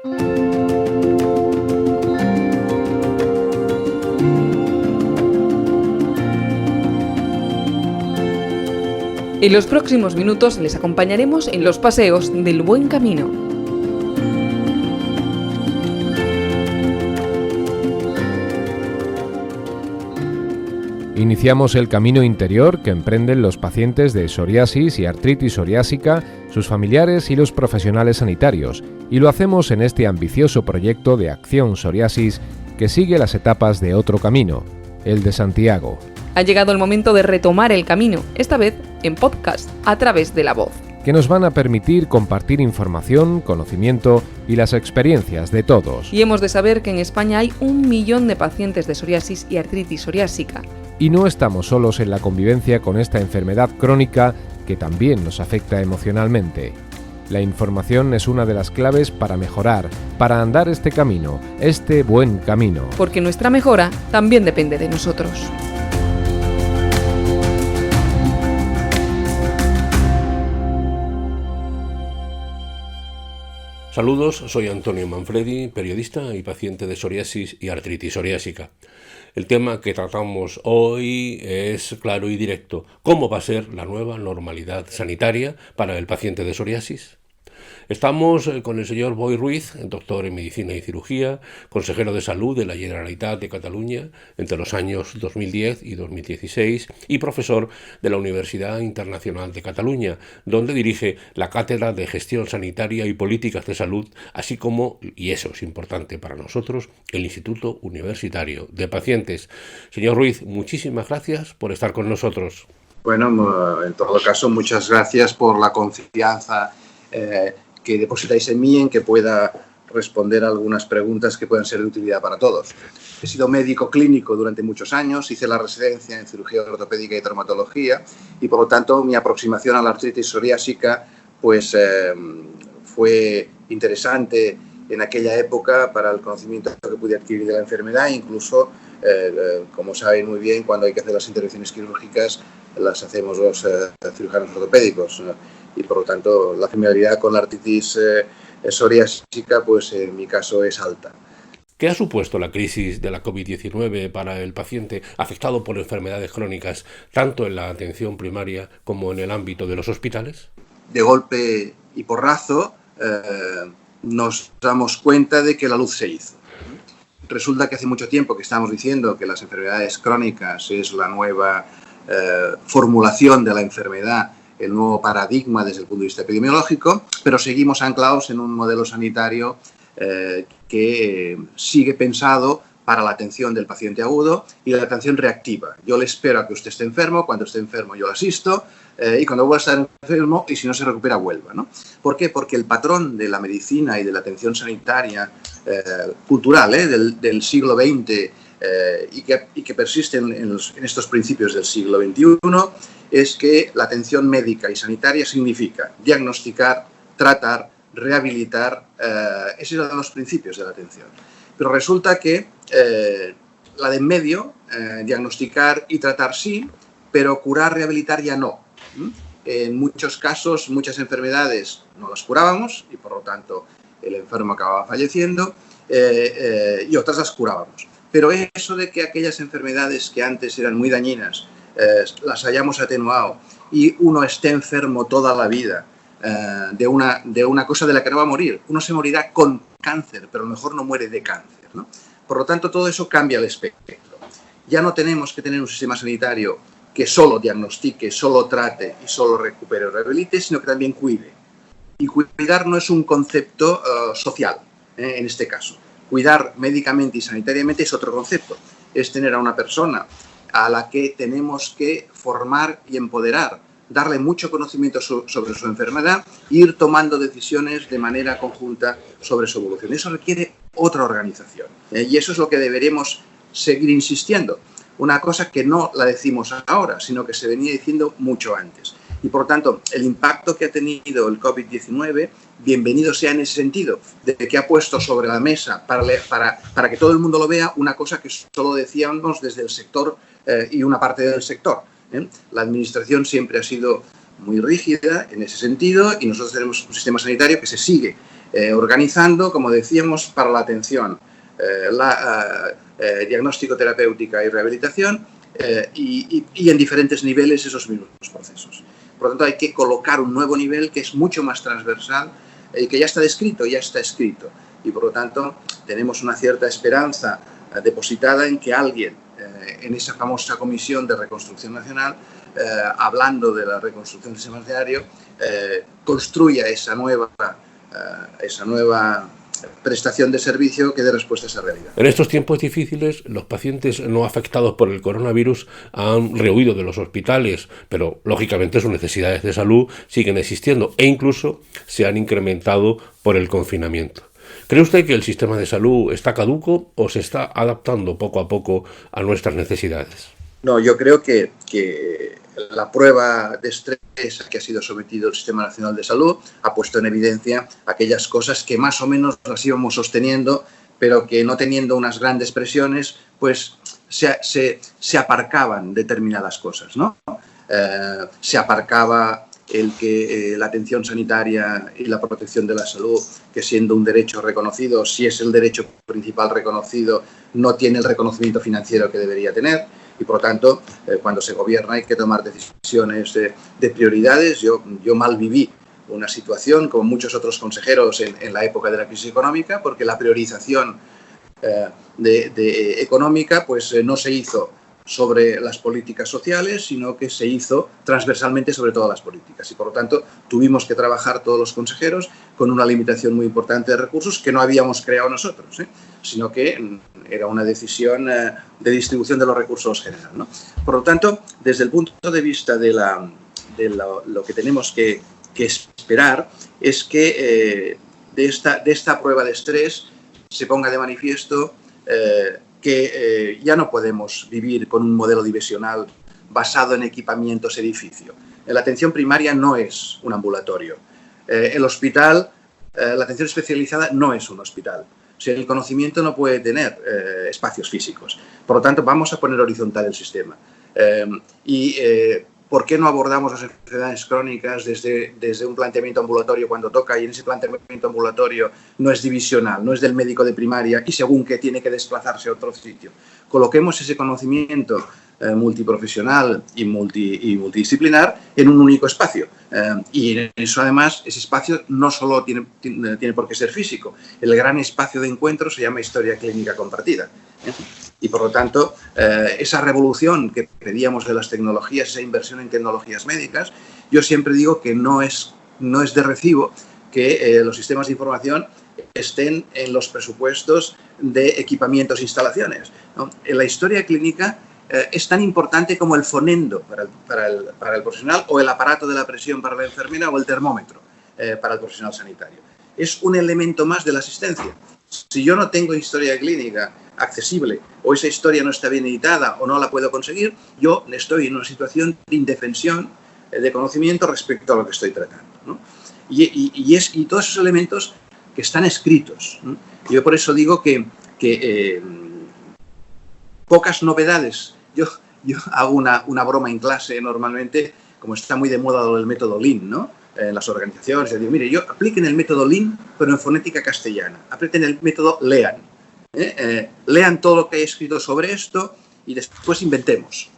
En los próximos minutos les acompañaremos en los paseos del buen camino. Iniciamos el camino interior que emprenden los pacientes de psoriasis y artritis psoriásica, sus familiares y los profesionales sanitarios, y lo hacemos en este ambicioso proyecto de Acción Psoriasis que sigue las etapas de otro camino, el de Santiago. Ha llegado el momento de retomar el camino, esta vez en podcast, a través de la voz, que nos van a permitir compartir información, conocimiento y las experiencias de todos. Y hemos de saber que en España hay 1 millón de pacientes de psoriasis y artritis psoriásica. Y no estamos solos en la convivencia con esta enfermedad crónica que también nos afecta emocionalmente. La información es una de las claves para mejorar, para andar este camino, este buen camino. Porque nuestra mejora también depende de nosotros. Saludos, soy Antonio Manfredi, periodista y paciente de psoriasis y artritis psoriásica. El tema que tratamos hoy es claro y directo. ¿Cómo va a ser la nueva normalidad sanitaria para el paciente de psoriasis? Estamos con el señor Boi Ruiz, doctor en Medicina y Cirugía, consejero de Salud de la Generalitat de Cataluña entre los años 2010 y 2016 y profesor de la Universidad Internacional de Cataluña, donde dirige la Cátedra de Gestión Sanitaria y Políticas de Salud, así como, y eso es importante para nosotros, el Instituto Universitario de Pacientes. Señor Ruiz, muchísimas gracias por estar con nosotros. Bueno, en todo caso, muchas gracias por la confianza que depositáis en mí, en que pueda responder a algunas preguntas que puedan ser de utilidad para todos. He sido médico clínico durante muchos años, hice la residencia en cirugía ortopédica y traumatología y, por lo tanto, mi aproximación a la artritis psoriásica pues, fue interesante en aquella época para el conocimiento que pude adquirir de la enfermedad. Incluso, como saben muy bien, cuando hay que hacer las intervenciones quirúrgicas las hacemos los cirujanos ortopédicos, y por lo tanto la familiaridad con la artritis psoriásica pues en mi caso es alta. ¿Qué ha supuesto la crisis de la COVID-19 para el paciente afectado por enfermedades crónicas, tanto en la atención primaria como en el ámbito de los hospitales? De golpe y porrazo nos damos cuenta de que la luz se hizo. Resulta que hace mucho tiempo que estamos diciendo que las enfermedades crónicas es la nueva formulación de la enfermedad, el nuevo paradigma desde el punto de vista epidemiológico, pero seguimos anclados en un modelo sanitario que sigue pensado para la atención del paciente agudo y la atención reactiva. Yo le espero a que usted esté enfermo, cuando esté enfermo yo le asisto y cuando vuelva a estar enfermo y si no se recupera vuelva, ¿no? ¿Por qué? Porque el patrón de la medicina y de la atención sanitaria cultural del siglo XX y que persisten en estos principios del siglo XXI es que la atención médica y sanitaria significa diagnosticar, tratar, rehabilitar, esos eran los principios de la atención. Pero resulta que la de en medio, diagnosticar y tratar sí, pero curar, rehabilitar ya no. En muchos casos, muchas enfermedades no las curábamos y por lo tanto el enfermo acababa falleciendo y otras las curábamos. Pero eso de que aquellas enfermedades que antes eran muy dañinas las hayamos atenuado y uno esté enfermo toda la vida de una cosa de la que no va a morir. Uno se morirá con cáncer, pero a lo mejor no muere de cáncer, ¿no? Por lo tanto, todo eso cambia el espectro. Ya no tenemos que tener un sistema sanitario que solo diagnostique, solo trate y solo recupere o rehabilite, sino que también cuide. Y cuidar no es un concepto social, en este caso. Cuidar médicamente y sanitariamente es otro concepto. Es tener a una persona a la que tenemos que formar y empoderar, darle mucho conocimiento sobre su enfermedad e ir tomando decisiones de manera conjunta sobre su evolución. Eso requiere otra organización y eso es lo que deberemos seguir insistiendo. Una cosa que no la decimos ahora, sino que se venía diciendo mucho antes. Y por tanto, el impacto que ha tenido el COVID-19, bienvenido sea en ese sentido, de que ha puesto sobre la mesa para que todo el mundo lo vea una cosa que solo decíamos desde el sector y una parte del sector. La administración siempre ha sido muy rígida en ese sentido y nosotros tenemos un sistema sanitario que se sigue organizando, como decíamos, para la atención, diagnóstico, terapéutica y rehabilitación, y en diferentes niveles esos mismos procesos. Por lo tanto, hay que colocar un nuevo nivel que es mucho más transversal y que ya está descrito, ya está escrito. Y por lo tanto, tenemos una cierta esperanza depositada en que alguien en esa famosa Comisión de Reconstrucción Nacional, hablando de la reconstrucción del sistema sanitario, construya esa nueva prestación de servicio que dé respuesta a esa realidad. En estos tiempos difíciles, los pacientes no afectados por el coronavirus han rehuido de los hospitales, pero lógicamente sus necesidades de salud siguen existiendo e incluso se han incrementado por el confinamiento. ¿Cree usted que el sistema de salud está caduco o se está adaptando poco a poco a nuestras necesidades? No, yo creo que la prueba de estrés a que ha sido sometido el Sistema Nacional de Salud ha puesto en evidencia aquellas cosas que más o menos las íbamos sosteniendo, pero que no teniendo unas grandes presiones, pues se aparcaban determinadas cosas, ¿no? Se aparcaba el que la atención sanitaria y la protección de la salud, que siendo un derecho reconocido, si es el derecho principal reconocido, no tiene el reconocimiento financiero que debería tener. Y por lo tanto, cuando se gobierna hay que tomar decisiones de prioridades. Yo mal viví una situación, como muchos otros consejeros en la época de la crisis económica, porque la priorización económica pues, no se hizo sobre las políticas sociales, sino que se hizo transversalmente sobre todas las políticas. Y por lo tanto, tuvimos que trabajar todos los consejeros con una limitación muy importante de recursos que no habíamos creado nosotros, sino que era una decisión de distribución de los recursos general, ¿no? Por lo tanto, desde el punto de vista de lo que tenemos que esperar es que de esta prueba de estrés se ponga de manifiesto que ya no podemos vivir con un modelo divisional basado en equipamientos edificio. La atención primaria no es un ambulatorio. El hospital, la atención especializada no es un hospital. O sea, el conocimiento no puede tener espacios físicos. Por lo tanto, vamos a poner horizontal el sistema. ¿Por qué no abordamos las enfermedades crónicas desde un planteamiento ambulatorio cuando toca, y en ese planteamiento ambulatorio no es divisional, no es del médico de primaria y según que tiene que desplazarse a otro sitio? Coloquemos ese conocimiento multiprofesional y multidisciplinar en un único espacio. Y en eso, además, ese espacio no solo tiene por qué ser físico. El gran espacio de encuentro se llama historia clínica compartida. Y, por lo tanto, esa revolución que pedíamos de las tecnologías, esa inversión en tecnologías médicas, yo siempre digo que no es de recibo que los sistemas de información estén en los presupuestos de equipamientos e instalaciones, ¿no? En la historia clínica es tan importante como el fonendo para el profesional, o el aparato de la presión para la enfermera, o el termómetro para el profesional sanitario. Es un elemento más de la asistencia. Si yo no tengo historia clínica accesible, o esa historia no está bien editada o no la puedo conseguir, yo estoy en una situación de indefensión de conocimiento respecto a lo que estoy tratando, ¿no? Y todos esos elementos que están escritos, ¿no? Yo por eso digo que pocas novedades. Yo hago una broma en clase normalmente, como está muy de moda el método Lean, ¿no? En las organizaciones, yo digo, mire, apliquen el método Lean, pero en fonética castellana. Apliquen el método LEAN. Lean todo lo que hay escrito sobre esto y después inventemos.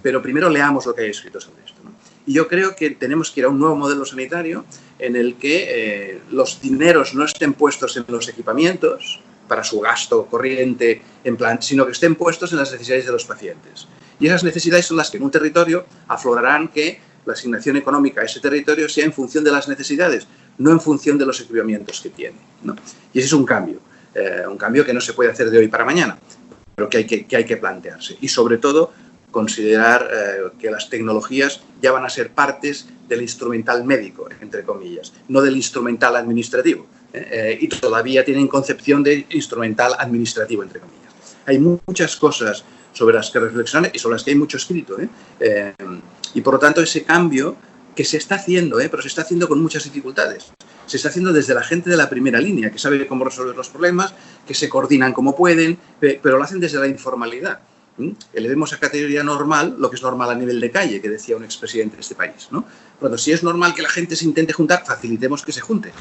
Pero primero leamos lo que hay escrito sobre esto, ¿no? Y yo creo que tenemos que ir a un nuevo modelo sanitario en el que los dineros no estén puestos en los equipamientos para su gasto corriente, sino que estén puestos en las necesidades de los pacientes. Y esas necesidades son las que en un territorio aflorarán que la asignación económica a ese territorio sea en función de las necesidades, no en función de los equipamientos que tiene, ¿no? Y ese es un cambio que no se puede hacer de hoy para mañana, pero que hay que plantearse. Y sobre todo, considerar que las tecnologías ya van a ser partes del instrumental médico, entre comillas, no del instrumental administrativo. Y todavía tienen concepción de instrumental administrativo, entre comillas. Hay muchas cosas sobre las que reflexionar y sobre las que hay mucho escrito, y por lo tanto ese cambio que se está haciendo, pero se está haciendo con muchas dificultades. Se está haciendo desde la gente de la primera línea, que sabe cómo resolver los problemas, que se coordinan como pueden, pero lo hacen desde la informalidad. Elevemos a categoría normal lo que es normal a nivel de calle, que decía un expresidente de este país, ¿no? Bueno, si es normal que la gente se intente juntar, facilitemos que se junte.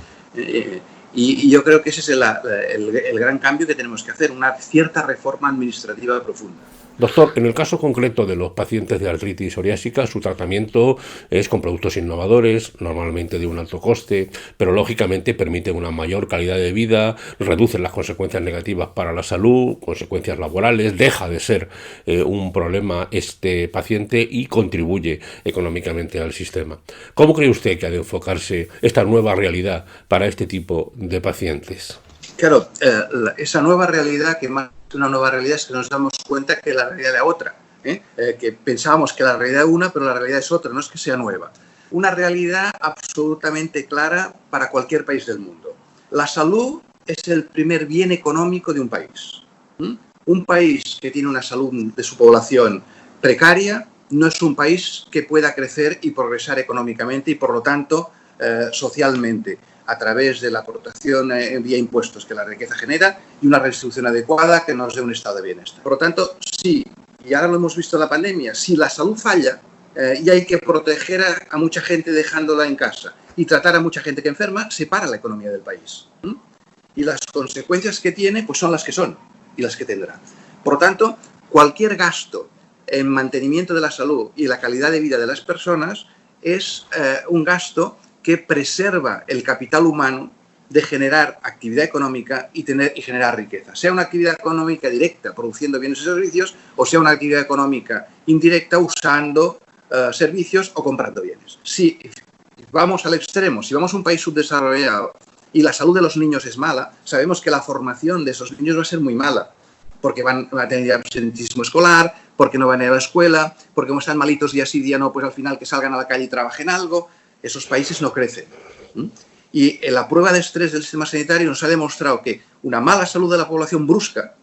Y yo creo que ese es el gran cambio que tenemos que hacer, una cierta reforma administrativa profunda. Doctor, en el caso concreto de los pacientes de artritis psoriásica, su tratamiento es con productos innovadores, normalmente de un alto coste, pero lógicamente permite una mayor calidad de vida, reducen las consecuencias negativas para la salud, consecuencias laborales, deja de ser un problema este paciente y contribuye económicamente al sistema. ¿Cómo cree usted que ha de enfocarse esta nueva realidad para este tipo de pacientes? Claro, esa nueva realidad, que más que una nueva realidad es que nos damos cuenta que la realidad es otra, que pensábamos que la realidad es una, pero la realidad es otra, no es que sea nueva. Una realidad absolutamente clara para cualquier país del mundo. La salud es el primer bien económico de un país. Un país que tiene una salud de su población precaria no es un país que pueda crecer y progresar económicamente y, por lo tanto, socialmente, a través de la aportación vía impuestos que la riqueza genera y una redistribución adecuada que nos dé un estado de bienestar. Por lo tanto, sí, y ahora lo hemos visto en la pandemia, si la salud falla y hay que proteger a mucha gente dejándola en casa y tratar a mucha gente que enferma, se para la economía del país. Y las consecuencias que tiene pues son las que son y las que tendrá. Por lo tanto, cualquier gasto en mantenimiento de la salud y la calidad de vida de las personas es un gasto que preserva el capital humano de generar actividad económica y generar riqueza. Sea una actividad económica directa, produciendo bienes y servicios, o sea una actividad económica indirecta, usando servicios o comprando bienes. Si vamos al extremo, si vamos a un país subdesarrollado y la salud de los niños es mala, sabemos que la formación de esos niños va a ser muy mala, porque van a tener absentismo escolar, porque no van a ir a la escuela, porque como están malitos día sí, día no, pues al final que salgan a la calle y trabajen algo. Esos países no crecen. Y en la prueba de estrés del sistema sanitario nos ha demostrado que una mala salud de la población brusca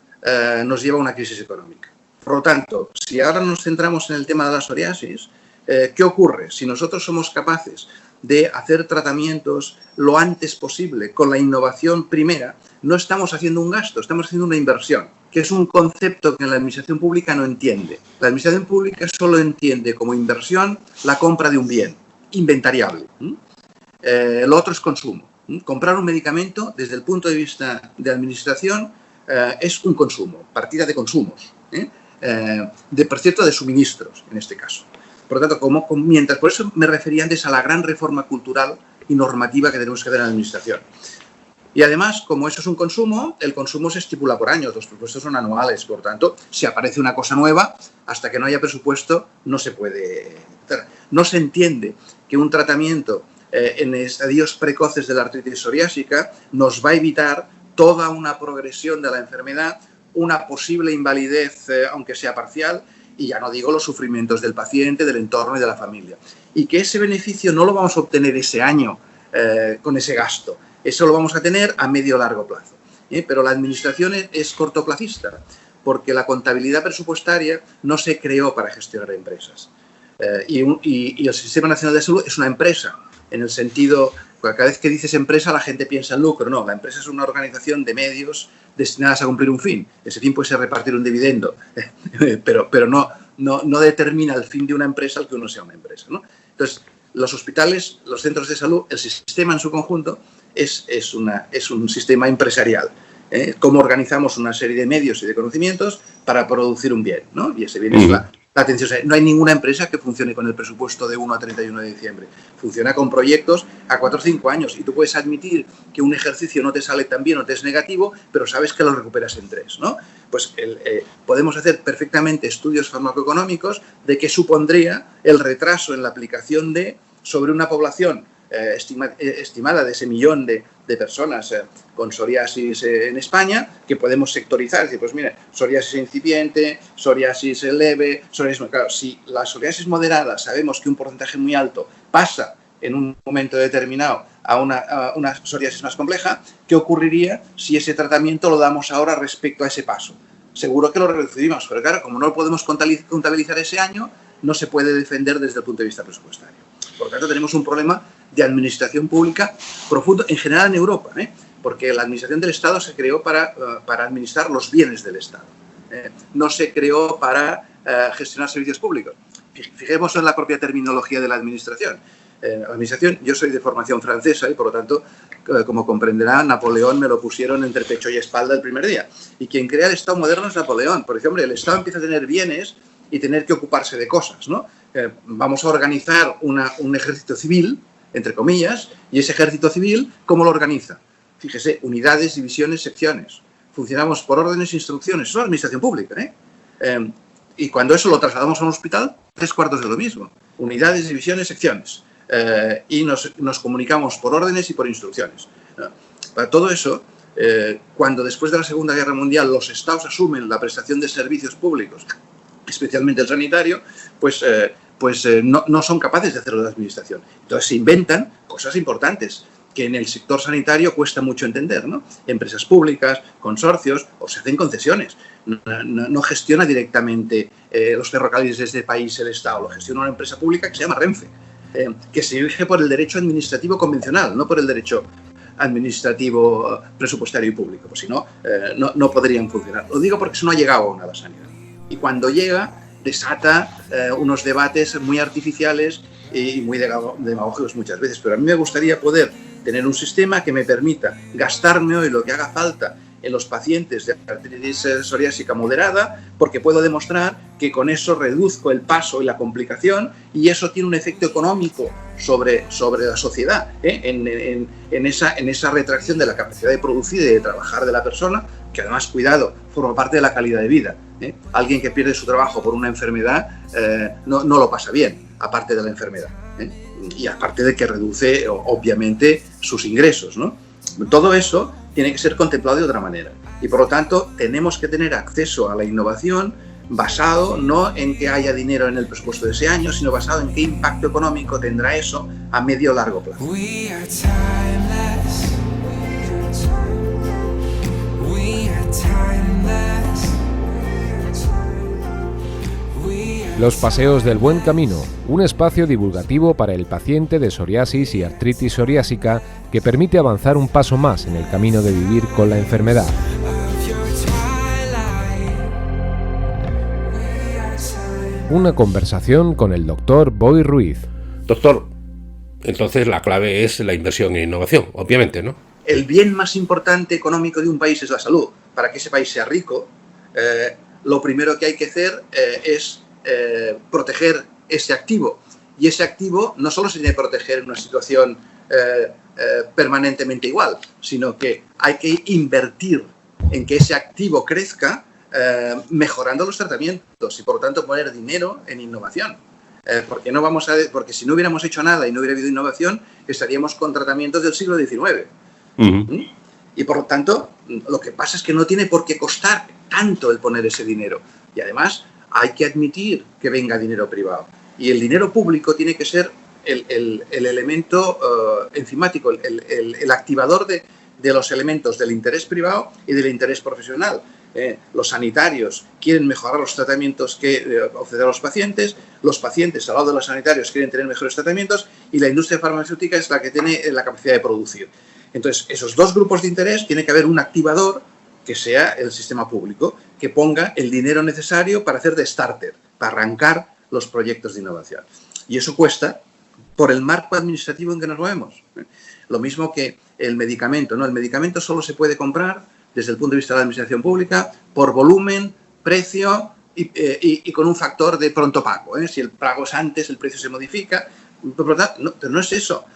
nos lleva a una crisis económica. Por lo tanto, si ahora nos centramos en el tema de la psoriasis, ¿qué ocurre? Si nosotros somos capaces de hacer tratamientos lo antes posible con la innovación primera, no estamos haciendo un gasto, estamos haciendo una inversión, que es un concepto que la administración pública no entiende. La administración pública solo entiende como inversión la compra de un bien inventariable. Lo otro es consumo. Comprar un medicamento, desde el punto de vista de administración, es un consumo, partida de consumos, por cierto, de suministros, en este caso. Por lo tanto, por eso me refería antes a la gran reforma cultural y normativa que tenemos que hacer en la administración. Y además, como eso es un consumo, el consumo se estipula por años, los presupuestos son anuales, por tanto, si aparece una cosa nueva, hasta que no haya presupuesto, no se puede. No se entiende que un tratamiento en estadios precoces de la artritis psoriásica nos va a evitar toda una progresión de la enfermedad, una posible invalidez, aunque sea parcial, y ya no digo los sufrimientos del paciente, del entorno y de la familia. Y que ese beneficio no lo vamos a obtener ese año con ese gasto. Eso lo vamos a tener a medio o largo plazo. Pero la administración es cortoplacista, porque la contabilidad presupuestaria no se creó para gestionar empresas. Y el Sistema Nacional de Salud es una empresa, en el sentido, cada vez que dices empresa la gente piensa en lucro. No, la empresa es una organización de medios destinadas a cumplir un fin. Ese fin puede ser repartir un dividendo, pero no determina el fin de una empresa el que uno sea una empresa, ¿no? Entonces, los hospitales, los centros de salud, el sistema en su conjunto es un sistema empresarial. Cómo organizamos una serie de medios y de conocimientos para producir un bien, ¿no? Y ese bien es la atención. O sea, no hay ninguna empresa que funcione con el presupuesto de 1 a 31 de diciembre. Funciona con proyectos a 4 o 5 años y tú puedes admitir que un ejercicio no te sale tan bien o te es negativo, pero sabes que lo recuperas en 3, ¿no? Pues podemos hacer perfectamente estudios farmacoeconómicos de qué supondría el retraso en la aplicación sobre una población estimada de ese millón de personas con psoriasis en España, que podemos sectorizar, es decir, pues mira, psoriasis incipiente, psoriasis leve, psoriasis... Claro, si la psoriasis moderada sabemos que un porcentaje muy alto pasa en un momento determinado a una psoriasis más compleja, ¿qué ocurriría si ese tratamiento lo damos ahora respecto a ese paso? Seguro que lo reducimos, pero claro, como no lo podemos contabilizar ese año, no se puede defender desde el punto de vista presupuestario. Por lo tanto, tenemos un problema de administración pública profundo, en general en Europa, porque la administración del Estado se creó para administrar los bienes del Estado. No se creó para gestionar servicios públicos. Fijémonos en la propia terminología de la administración. la administración. Yo soy de formación francesa y, por lo tanto, como comprenderá, Napoleón me lo pusieron entre pecho y espalda el primer día. Y quien crea el Estado moderno es Napoleón, porque, hombre, el Estado empieza a tener bienes y tener que ocuparse de cosas, ¿no? Vamos a organizar un ejército civil, entre comillas, y ese ejército civil, ¿cómo lo organiza? Fíjese, unidades, divisiones, secciones. Funcionamos por órdenes e instrucciones. Eso es administración pública, y cuando eso lo trasladamos a un hospital, 3/4 de lo mismo. Unidades, divisiones, secciones. Y nos comunicamos por órdenes y por instrucciones. Para todo eso, cuando después de la Segunda Guerra Mundial los estados asumen la prestación de servicios públicos, especialmente el sanitario, pues no son capaces de hacerlo de administración. Entonces se inventan cosas importantes que en el sector sanitario cuesta mucho entender, ¿no? Empresas públicas, consorcios, o se hacen concesiones. No gestiona directamente los ferrocarriles de este país el Estado, lo gestiona una empresa pública que se llama Renfe, que se rige por el derecho administrativo convencional, no por el derecho administrativo presupuestario y público, pues si no, no podrían funcionar. Lo digo porque eso no ha llegado aún a la sanidad. Y cuando llega, desata unos debates muy artificiales y muy demagógicos muchas veces. Pero a mí me gustaría poder tener un sistema que me permita gastarme hoy lo que haga falta en los pacientes de artritis psoriásica moderada, porque puedo demostrar que con eso reduzco el paso y la complicación, y eso tiene un efecto económico sobre la sociedad, en esa retracción de la capacidad de producir y de trabajar de la persona, que además, cuidado, forma parte de la calidad de vida. Alguien que pierde su trabajo por una enfermedad no lo pasa bien, aparte de la enfermedad, y aparte de que reduce, obviamente, sus ingresos, ¿no? Todo eso tiene que ser contemplado de otra manera. Y por lo tanto, tenemos que tener acceso a la innovación basado no en que haya dinero en el presupuesto de ese año, sino basado en qué impacto económico tendrá eso a medio o largo plazo. Los Paseos del Buen Camino, un espacio divulgativo para el paciente de psoriasis y artritis psoriásica que permite avanzar un paso más en el camino de vivir con la enfermedad. Una conversación con el doctor Boi Ruiz. Doctor, entonces la clave es la inversión en innovación, obviamente, ¿no? El bien más importante económico de un país es la salud. Para que ese país sea rico, lo primero que hay que hacer es proteger ese activo. Y ese activo no solo se tiene que proteger en una situación permanentemente igual, sino que hay que invertir en que ese activo crezca mejorando los tratamientos y, por lo tanto, poner dinero en innovación. Porque si no hubiéramos hecho nada y no hubiera habido innovación, estaríamos con tratamientos del siglo XIX. Uh-huh. Y, por lo tanto, lo que pasa es que no tiene por qué costar tanto el poner ese dinero. Y, además, hay que admitir que venga dinero privado. Y el dinero público tiene que ser el elemento enzimático, el activador de los elementos del interés privado y del interés profesional. Los sanitarios quieren mejorar los tratamientos que ofrecen a los pacientes al lado de los sanitarios quieren tener mejores tratamientos, y la industria farmacéutica es la que tiene la capacidad de producir. Entonces, esos dos grupos de interés, tiene que haber un activador que sea el sistema público, que ponga el dinero necesario para hacer de starter, para arrancar los proyectos de innovación. Y eso cuesta por el marco administrativo en que nos movemos. Lo mismo que el medicamento, ¿no? El medicamento solo se puede comprar desde el punto de vista de la administración pública por volumen, precio y con un factor de pronto pago. Si el pago es antes, el precio se modifica. Pero no es eso.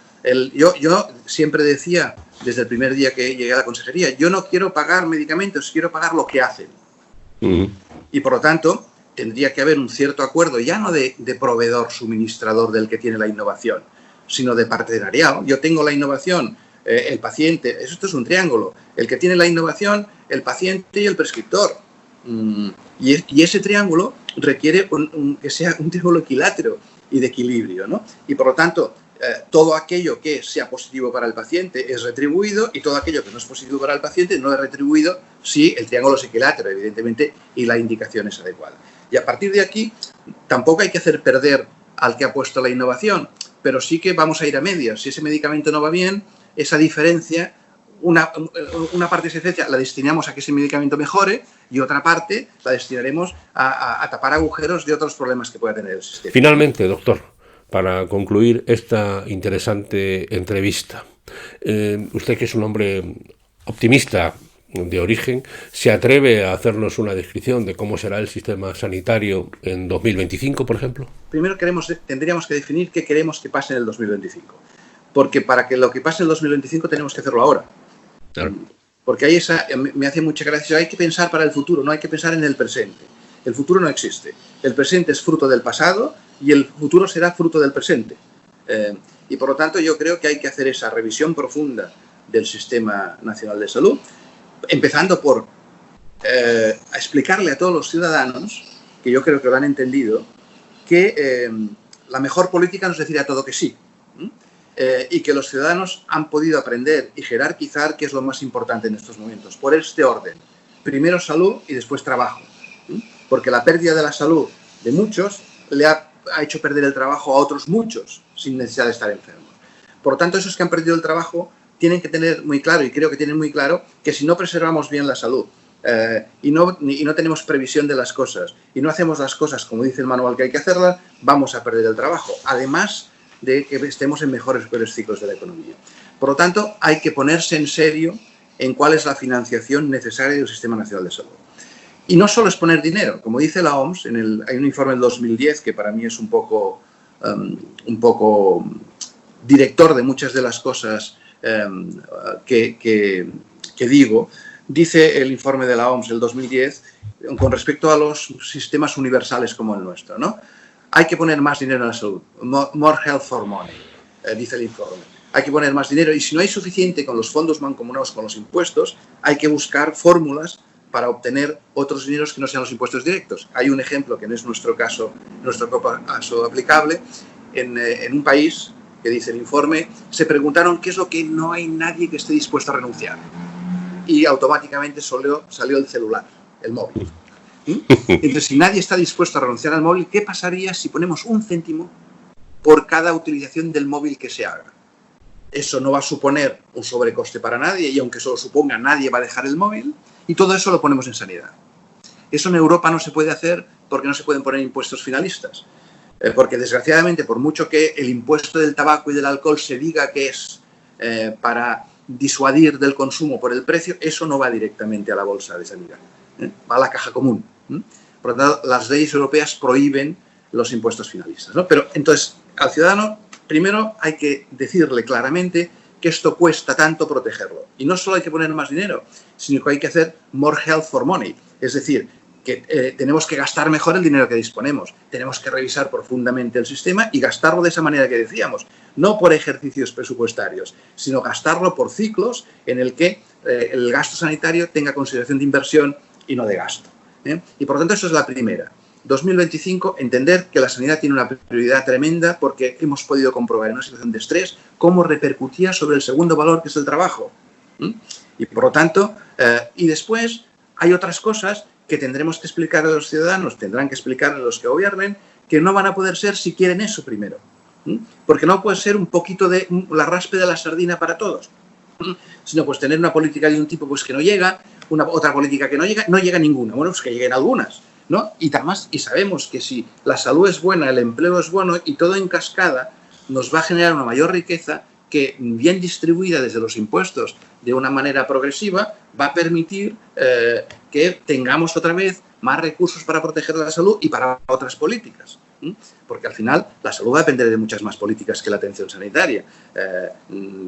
Yo siempre decía, desde el primer día que llegué a la consejería, yo no quiero pagar medicamentos, quiero pagar lo que hacen. Uh-huh. Y por lo tanto, tendría que haber un cierto acuerdo, ya no de proveedor-suministrador del que tiene la innovación, sino de partenariado. Yo tengo la innovación, el paciente, esto es un triángulo, el que tiene la innovación, el paciente y el prescriptor. Y ese triángulo requiere que sea un triángulo equilátero y de equilibrio, ¿no? Y por lo tanto, todo aquello que sea positivo para el paciente es retribuido, y todo aquello que no es positivo para el paciente no es retribuido si el triángulo es equilátero, evidentemente, y la indicación es adecuada. Y a partir de aquí, tampoco hay que hacer perder al que ha puesto la innovación, pero sí que vamos a ir a medias. Si ese medicamento no va bien, esa diferencia, una parte de esa diferencia la destinamos a que ese medicamento mejore, y otra parte la destinaremos a tapar agujeros de otros problemas que pueda tener el sistema. Finalmente, doctor, para concluir esta interesante entrevista. Usted, que es un hombre optimista de origen, ¿se atreve a hacernos una descripción de cómo será el sistema sanitario en 2025, por ejemplo? Primero tendríamos que definir qué queremos que pase en el 2025. Porque para que lo que pase en el 2025 tenemos que hacerlo ahora. Claro. Porque ahí me hace mucha gracia, hay que pensar para el futuro, no hay que pensar en el presente. El futuro no existe. El presente es fruto del pasado y el futuro será fruto del presente. Y por lo tanto yo creo que hay que hacer esa revisión profunda del Sistema Nacional de Salud, empezando por explicarle a todos los ciudadanos, que yo creo que lo han entendido, que la mejor política no es decir a todo que sí. Y que los ciudadanos han podido aprender y jerarquizar qué es lo más importante en estos momentos, por este orden. Primero salud y después trabajo. Porque la pérdida de la salud de muchos le ha hecho perder el trabajo a otros muchos sin necesidad de estar enfermos. Por lo tanto, esos que han perdido el trabajo tienen que tener muy claro, y creo que tienen muy claro, que si no preservamos bien la salud y no tenemos previsión de las cosas y no hacemos las cosas como dice el manual que hay que hacerlas, vamos a perder el trabajo. Además de que estemos en mejores ciclos de la economía. Por lo tanto, hay que ponerse en serio en cuál es la financiación necesaria del Sistema Nacional de Salud. Y no solo es poner dinero, como dice la OMS, hay un informe del 2010 que para mí es un poco director de muchas de las cosas que digo. Dice el informe de la OMS del 2010 con respecto a los sistemas universales como el nuestro, ¿no? Hay que poner más dinero en la salud. More health for money, dice el informe. Hay que poner más dinero y si no hay suficiente con los fondos mancomunados con los impuestos, hay que buscar fórmulas para obtener otros dineros que no sean los impuestos directos. Hay un ejemplo que no es nuestro caso aplicable. En un país, que dice el informe, se preguntaron qué es lo que no hay nadie que esté dispuesto a renunciar. Y automáticamente salió el celular, el móvil. Entonces, si nadie está dispuesto a renunciar al móvil, ¿qué pasaría si ponemos 1 céntimo por cada utilización del móvil que se haga? Eso no va a suponer un sobrecoste para nadie y aunque eso lo suponga, nadie va a dejar el móvil y todo eso lo ponemos en sanidad. Eso en Europa no se puede hacer porque no se pueden poner impuestos finalistas. Porque desgraciadamente, por mucho que el impuesto del tabaco y del alcohol se diga que es para disuadir del consumo por el precio, eso no va directamente a la bolsa de sanidad. Va a la caja común. Por lo tanto, las leyes europeas prohíben los impuestos finalistas, ¿no? Pero entonces, al ciudadano, primero hay que decirle claramente que esto cuesta tanto protegerlo. Y no solo hay que poner más dinero, sino que hay que hacer more health for money. Es decir, que tenemos que gastar mejor el dinero que disponemos. Tenemos que revisar profundamente el sistema y gastarlo de esa manera que decíamos. No por ejercicios presupuestarios, sino gastarlo por ciclos en el que el gasto sanitario tenga consideración de inversión y no de gasto. Y por lo tanto, eso es la primera. 2025, entender que la sanidad tiene una prioridad tremenda porque hemos podido comprobar en una situación de estrés cómo repercutía sobre el segundo valor, que es el trabajo. Y por lo tanto, y después hay otras cosas que tendremos que explicar a los ciudadanos, tendrán que explicar a los que gobiernen, que no van a poder ser si quieren eso primero. Porque no puede ser un poquito de la raspe de la sardina para todos, sino pues tener una política de un tipo pues que no llega, otra política que no llega ninguna. Bueno, pues que lleguen algunas, ¿no? Y sabemos que si la salud es buena, el empleo es bueno y todo en cascada, nos va a generar una mayor riqueza que, bien distribuida desde los impuestos de una manera progresiva, va a permitir que tengamos otra vez más recursos para proteger la salud y para otras políticas. Porque al final la salud va a depender de muchas más políticas que la atención sanitaria,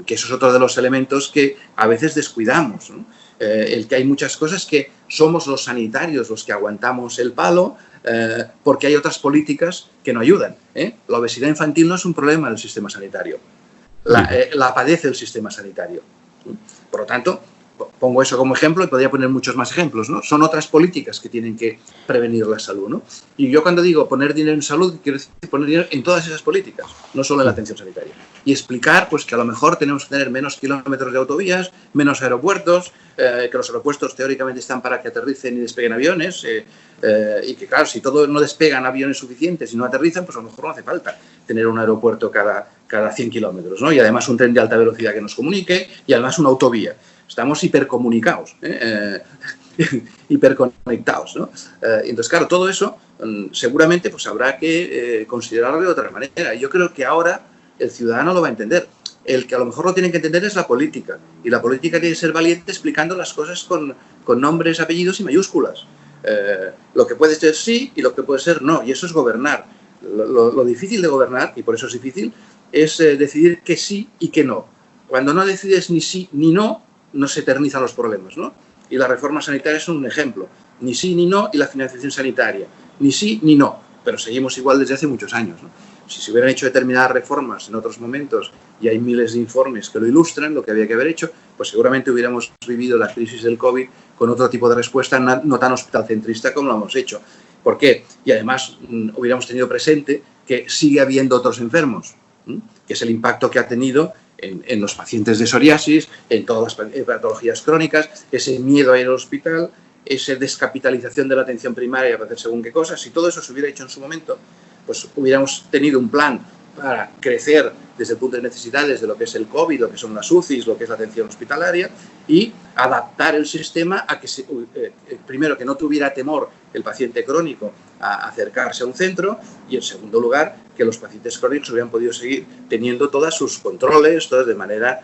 que eso es otro de los elementos que a veces descuidamos, ¿no? El que hay muchas cosas que somos los sanitarios los que aguantamos el palo porque hay otras políticas que no ayudan. La obesidad infantil no es un problema del sistema sanitario, la padece el sistema sanitario. Por lo tanto, pongo eso como ejemplo y podría poner muchos más ejemplos, ¿no? Son otras políticas que tienen que prevenir la salud, ¿no? Y yo cuando digo poner dinero en salud, quiero decir poner dinero en todas esas políticas, no solo en la atención sanitaria. Y explicar pues, que a lo mejor tenemos que tener menos kilómetros de autovías, menos aeropuertos, que los aeropuertos teóricamente están para que aterricen y despeguen aviones, y que claro, si todo no despegan aviones suficientes y no aterrizan, pues a lo mejor no hace falta tener un aeropuerto cada 100 kilómetros, ¿no? Y además un tren de alta velocidad que nos comunique y además una autovía. estamos hipercomunicados, hiperconectados, ¿no? Entonces, claro, todo eso seguramente pues habrá que considerarlo de otra manera. Yo creo que ahora el ciudadano lo va a entender. El que a lo mejor lo tiene que entender es la política. Y la política tiene que ser valiente explicando las cosas con nombres, apellidos y mayúsculas. Lo que puede ser sí y lo que puede ser no. Y eso es gobernar. Lo difícil de gobernar, y por eso es difícil, es decidir que sí y que no. Cuando no decides ni sí ni no, no se eternizan los problemas, ¿no? Y la reforma sanitaria es un ejemplo. Ni sí ni no y la financiación sanitaria. Ni sí ni no. Pero seguimos igual desde hace muchos años, ¿no? Si se hubieran hecho determinadas reformas en otros momentos, y hay miles de informes que lo ilustran, lo que había que haber hecho, pues seguramente hubiéramos vivido la crisis del COVID con otro tipo de respuesta no tan hospitalcentrista como lo hemos hecho. ¿Por qué? Y además hubiéramos tenido presente que sigue habiendo otros enfermos, que es el impacto que ha tenido en los pacientes de psoriasis, en todas las patologías crónicas, ese miedo a ir al hospital, esa descapitalización de la atención primaria para hacer según qué cosas. Si todo eso se hubiera hecho en su momento, pues hubiéramos tenido un plan para crecer desde el punto de necesidades de lo que es el COVID, lo que son las UCIs, lo que es la atención hospitalaria, y adaptar el sistema a que, primero, que no tuviera temor el paciente crónico a acercarse a un centro, y en segundo lugar, que los pacientes crónicos hubieran podido seguir teniendo todos sus controles, todos de manera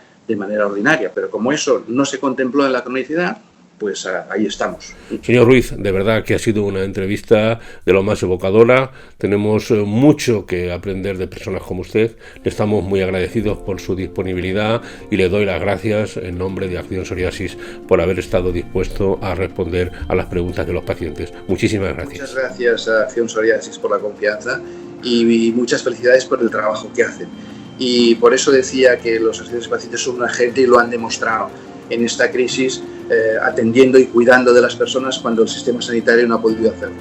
ordinaria. Pero como eso no se contempló en la cronicidad, pues ahí estamos. Señor Ruiz, de verdad que ha sido una entrevista de lo más evocadora. Tenemos mucho que aprender de personas como usted. Le estamos muy agradecidos por su disponibilidad y le doy las gracias en nombre de Acción Psoriasis por haber estado dispuesto a responder a las preguntas de los pacientes. Muchísimas gracias. Muchas gracias a Acción Psoriasis por la confianza y muchas felicidades por el trabajo que hacen. Y por eso decía que los asistentes pacientes son un agente y lo han demostrado en esta crisis, atendiendo y cuidando de las personas cuando el sistema sanitario no ha podido hacerlo.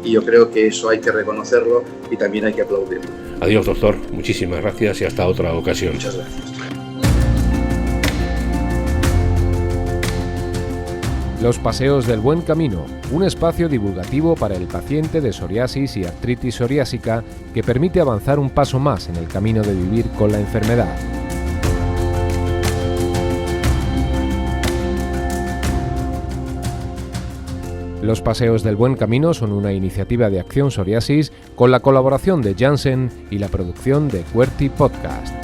Y yo creo que eso hay que reconocerlo y también hay que aplaudirlo. Adiós, doctor. Muchísimas gracias y hasta otra ocasión. Muchas gracias. Los Paseos del Buen Camino, un espacio divulgativo para el paciente de psoriasis y artritis psoriásica que permite avanzar un paso más en el camino de vivir con la enfermedad. Los Paseos del Buen Camino son una iniciativa de Acción Psoriasis con la colaboración de Janssen y la producción de QWERTY Podcast.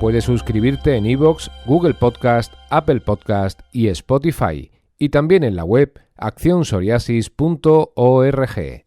Puedes suscribirte en iVoox, Google Podcast, Apple Podcast y Spotify, y también en la web accionpsoriasis.org.